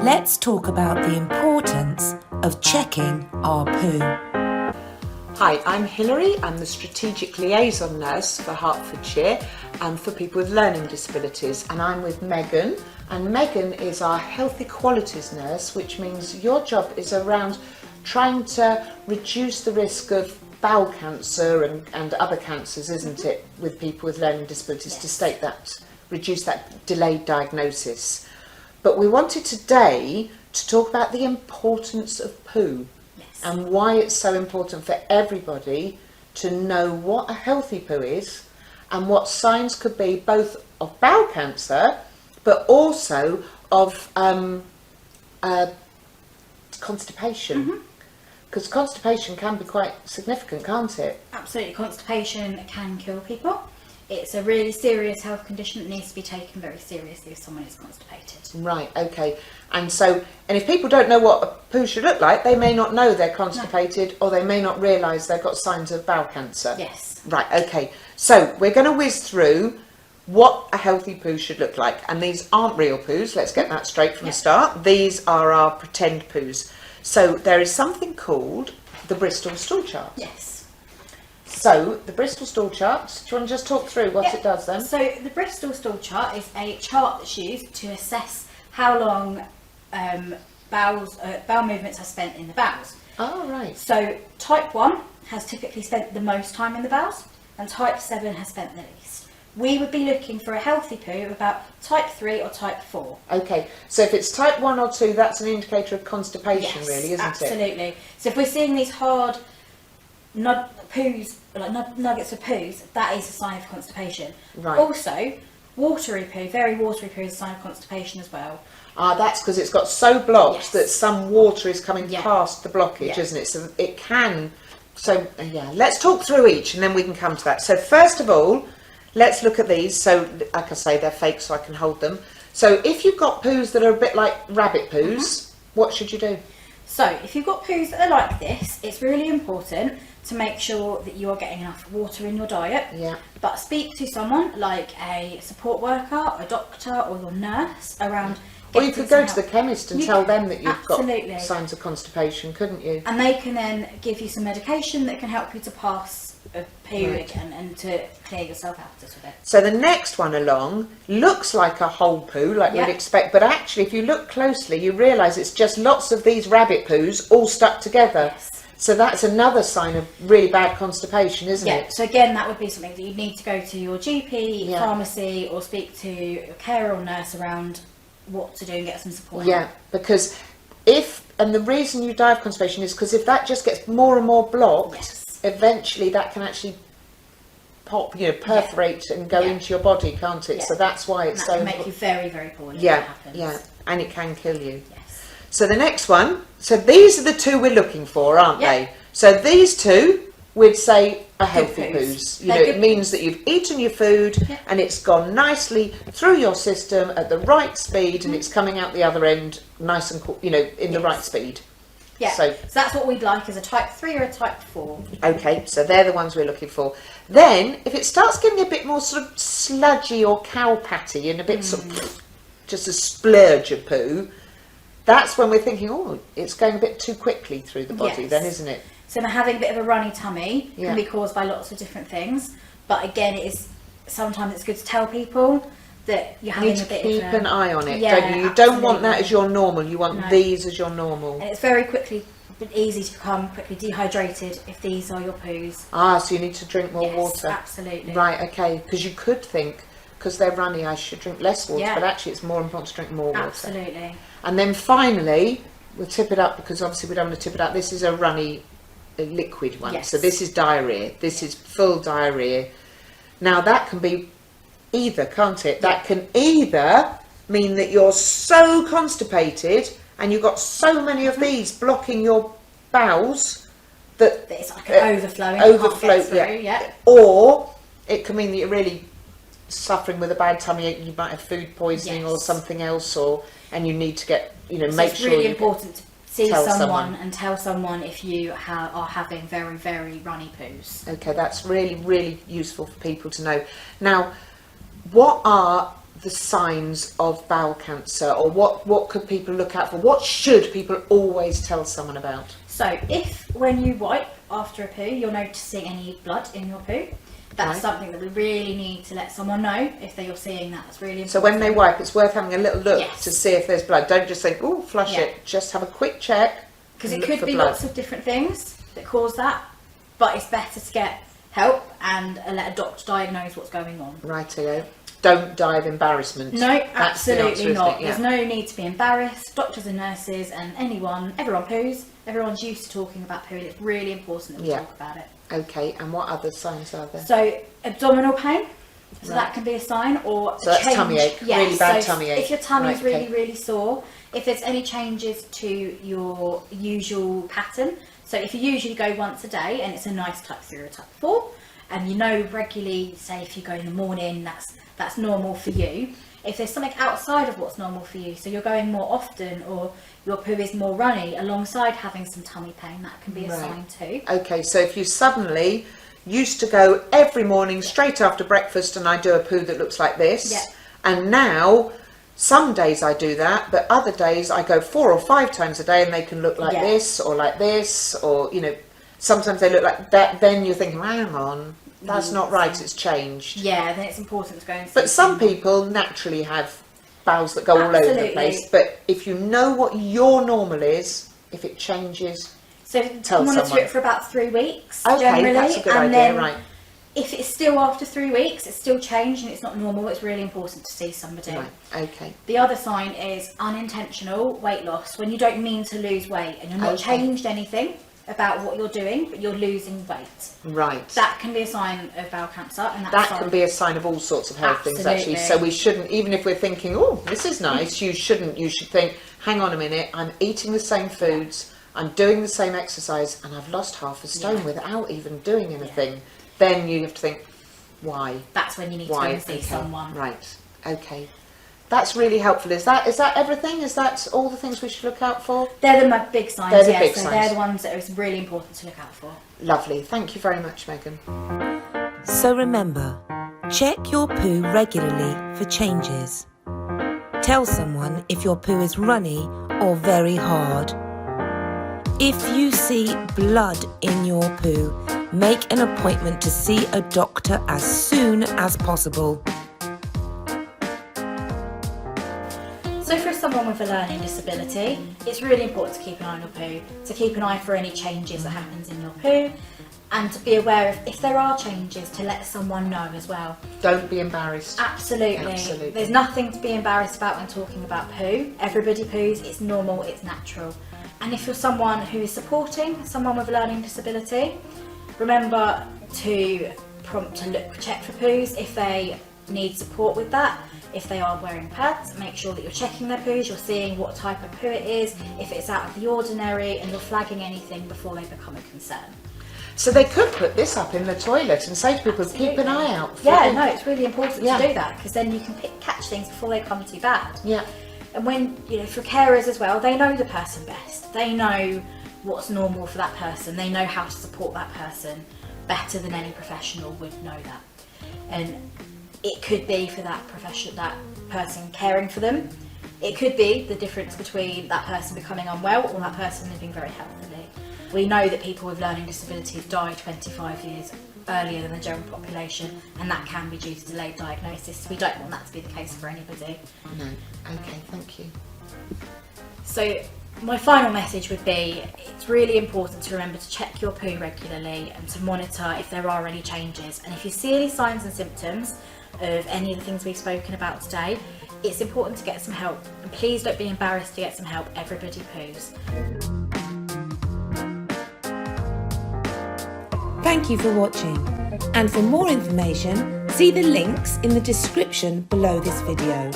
Let's talk about the importance of checking our poo. Hi, I'm Hilary. I'm the Strategic Liaison Nurse for Hertfordshire and for people with learning disabilities. And I'm with Megan. And Megan is our Health Equalities Nurse, which means your job is around trying to reduce the risk of bowel cancer and other cancers, isn't it, with people with learning disabilities, Yes. to state that, reduce that delayed diagnosis. But we wanted today to talk about the importance of poo. Yes. And why it's so important for everybody to know what a healthy poo is and what signs could be both of bowel cancer but also of constipation. Because constipation can be quite significant, can't it? Absolutely, constipation can kill people. It's a really serious health condition that needs to be taken very seriously if someone is constipated. Right, okay. And if people don't know what a poo should look like, they may not know they're constipated or they may not realise they've got signs of bowel cancer. Yes. Right, okay. So we're going to whiz through what a healthy poo should look like. And these aren't real poos, let's get that straight from the start. These are our pretend poos. So there is something called the Bristol Stool Chart. Yes. So the Bristol Stool Chart, do you want to just talk through what it does then? So the Bristol Stool Chart is a chart that's used to assess how long bowel movements are spent in the bowels. Oh, right. So type 1 has typically spent the most time in the bowels and type 7 has spent the least. We would be looking for a healthy poo of about type 3 or type 4. Okay, so if it's type 1 or 2, that's an indicator of constipation, really, isn't it? Absolutely. So if we're seeing these hard poos, like nuggets of poos, that is a sign of constipation. Right. Also, watery poo, very watery poo is a sign of constipation as well. Ah, that's because it's got so blocked that some water is coming past the blockage, isn't it? So it can... let's talk through each and then we can come to that. So first of all, let's look at these. So, like I say, they're fake so I can hold them. So if you've got poos that are a bit like rabbit poos, what should you do? So if you've got poos that are like this, it's really important to make sure that you are getting enough water in your diet. Yeah. But speak to someone like a support worker, a doctor or your nurse around... Or you could go to the chemist and tell them that you've Absolutely. got signs of constipation, couldn't you? And they can then give you some medication that can help you to pass a poo again and to clear yourself out a little bit. So the next one along looks like a whole poo, like we'd expect, but actually if you look closely you realise it's just lots of these rabbit poos all stuck together. Yes. So that's another sign of really bad constipation, isn't it? So again, that would be something that you need to go to your GP, pharmacy, or speak to your carer or nurse around what to do and get some support. Yeah, because the reason you die of constipation is because if that just gets more and more blocked, eventually that can actually perforate and go into your body, can't it? So that's why it's so that can make you very, very poorly when that happens. And it can kill you. Yes. So the next one, so these are the two we're looking for, aren't they? So these two, we'd say, are healthy poos. You know, it means that you've eaten your food and it's gone nicely through your system at the right speed and it's coming out the other end nice and cool, in the right speed. Yeah, so that's what we'd like, is a type 3 or a type 4. Okay, so they're the ones we're looking for. Then, if it starts getting a bit more sort of sludgy or cow-patty and a bit sort of just a splurge of poo, that's when we're thinking, oh, it's going a bit too quickly through the body then, isn't it? So having a bit of a runny tummy can be caused by lots of different things. But again, sometimes it's good to tell people that you're having a bit of... keep an eye on it, don't you? You don't want that as your normal, you want these as your normal. And it's very easy to become quickly dehydrated if these are your poos. Ah, so you need to drink more water. Absolutely. Right, okay, because you could think, because they're runny, I should drink less water, but actually it's more important to drink more water. Absolutely. And then finally, we'll tip it up, because obviously we don't want to tip it up. This is a runny liquid one. So this is diarrhea. This is full diarrhea. Now that can be either, can't it? That can either mean that you're so constipated and you've got so many of these blocking your bowels that it's like an overflow. Or it can mean that you're really suffering with a bad tummy ache. You might have food poisoning or something else, and you need to get make it's sure really important to see someone and tell someone if you are having very, very runny poos. Okay, that's really, really useful for people to know. Now, what are the signs of bowel cancer, or what could people look out for? What should people always tell someone about? So if when you wipe after a poo you're noticing any blood in your poo, that's something that we really need to let someone know if you're seeing that. That's really important. So when they wipe, it's worth having a little look Yes. to see if there's blood. Don't just think, oh, flush it. Just have a quick check. Because it could be lots of different things that cause that, but it's better to get help and let a doctor diagnose what's going on. Righto. Don't die of embarrassment. No, That's absolutely the answer, not. isn't it? Yeah. There's no need to be embarrassed. Doctors and nurses and everyone poos. Everyone's used to talking about poo, and it's really important that we talk about it. Okay, and what other signs are there? So abdominal pain, so that can be a sign, or So a that's change. tummy ache, really bad tummy ache. If your tummy's Right, okay. really sore, if there's any changes to your usual pattern, so if you usually go once a day and it's a nice type 3 or type 4, and you know regularly, say if you go in the morning, that's normal for you. If there's something outside of what's normal for you, so you're going more often, or your poo is more runny alongside having some tummy pain, that can be a sign too. Okay, so if you suddenly used to go every morning straight after breakfast and I do a poo that looks like this, and now some days I do that, but other days I go 4 or 5 times a day and they can look like this, or you know, sometimes they look like that, then you're thinking, hang on, that's not right, it's changed. Yeah, then it's important to go and see. But some people naturally have bowels that go all over the place, but if you know what your normal is, if it changes, so tell monitor someone. it for about 3 weeks, okay, generally, that's a good and idea, then right. if it's still after 3 weeks, it's still changed and it's not normal, it's really important to see somebody. Right, okay. The other sign is unintentional weight loss, when you don't mean to lose weight and you're not changed anything about what you're doing, but you're losing weight. Right. That can be a sign of bowel cancer, and that can be a sign of all sorts of health things, actually. So we shouldn't, even if we're thinking, oh, this is nice, you should think, hang on a minute, I'm eating the same foods, I'm doing the same exercise, and I've lost half a stone without even doing anything. Then you have to think, why? That's when you need to go and see someone. Right, okay. That's really helpful. Is that everything? Is that all the things we should look out for? They're the big signs, They're the big so signs. they're the ones that are really important to look out for. Lovely. Thank you very much, Megan. So remember, check your poo regularly for changes. Tell someone if your poo is runny or very hard. If you see blood in your poo, make an appointment to see a doctor as soon as possible. So for someone with a learning disability, it's really important to keep an eye on your poo, to keep an eye for any changes that happens in your poo, and to be aware of if there are changes, to let someone know as well. Don't be embarrassed. Absolutely. There's nothing to be embarrassed about when talking about poo. Everybody poos, it's normal, it's natural. And if you're someone who is supporting someone with a learning disability, remember to check for poos if they need support with that. If they are wearing pads, make sure that you're checking their poos, you're seeing what type of poo it is, if it's out of the ordinary, and you're flagging anything before they become a concern. So they could put this up in the toilet and say to people, keep an eye out. No, it's really important to do that, because then you can catch things before they come too bad. Yeah. And when, for carers as well, they know the person best. They know what's normal for that person. They know how to support that person better than any professional would know that. And it could be for that person caring for them. It could be the difference between that person becoming unwell or that person living very healthily. We know that people with learning disabilities die 25 years earlier than the general population, and that can be due to delayed diagnosis. So we don't want that to be the case for anybody. No. Okay, thank you. So my final message would be, it's really important to remember to check your poo regularly and to monitor if there are any changes. And if you see any signs and symptoms of any of the things we've spoken about today, it's important to get some help. And please don't be embarrassed to get some help. Everybody poos. Thank you for watching. And for more information, see the links in the description below this video.